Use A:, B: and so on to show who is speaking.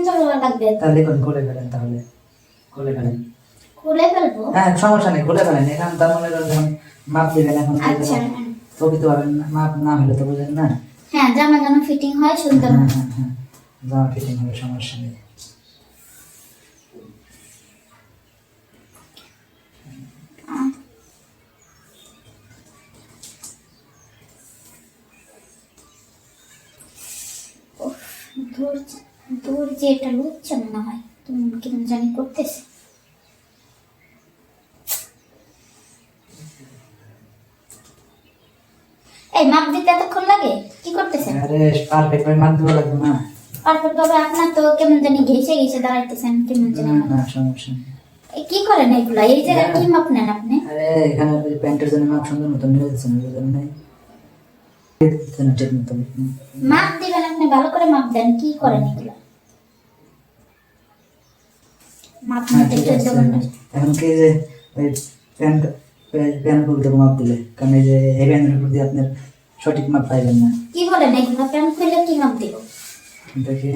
A: সুন্দর লাগবে।
B: তাহলে দেখুন খুলে ফেলেন, তাহলে খুলে ফেলেন।
A: খুলে ফেলবো?
B: হ্যাঁ সমস্যা নেই, খুলে ফেলেন। এখন তার মনে করেন যখন মাপ দিবেন, এখন
A: আচ্ছা
B: প্রকৃত ভাবে মাপ না হলে তো বুঝেন না।
A: হ্যাঁ, জামা যেন ফিটিং হয় সুন্দর।
B: হ্যাঁ হ্যাঁ হ্যাঁ, জামা ফিটিং হবে, সমস্যা নেই।
A: দূর যে এটা লুচ্ছে মনে হয়, তুমি কেমন জানি করতেছে। এই মাপ দিতে এতক্ষণ লাগে? কি করতেছেন?
B: আরে পারফেক্ট ভাবে মাপ দেওয়া লাগবে না।
A: পারফেক্ট ভাবে আপনার তো কেমন জানি ঘেসে ঘেসে দাঁড়াইতেছেন কেমন জানি।
B: না না, সমস্যা নেই।
A: কি করেন এগুলা? এই জায়গায় কি মাপ নেন আপনি?
B: আরে এখানে ওই প্যান্টের জন্য মাপ সুন্দর মতো মিলে দিচ্ছেন, বুঝলেন নাই? ঠিক মতো
A: মাপ দিবেন আপনি, ভালো করে মাপ দেন। কি করেন এগুলা? মাপ
B: হ্যাঁ
A: নিতে
B: ঠিক
A: তো
B: আছে।
A: জঘন্য।
B: এখন কি যে ওই প্যান্ট প্যান্ট খুলতে মাপ দিলে, কারণ এই যে এই প্যান্টের উপর দিয়ে আপনার সঠিক মাপ পাইবেন না।
A: কি বলেন এগুলা? প্যান্ট খুলে কি মাপ দিব?
B: দেখি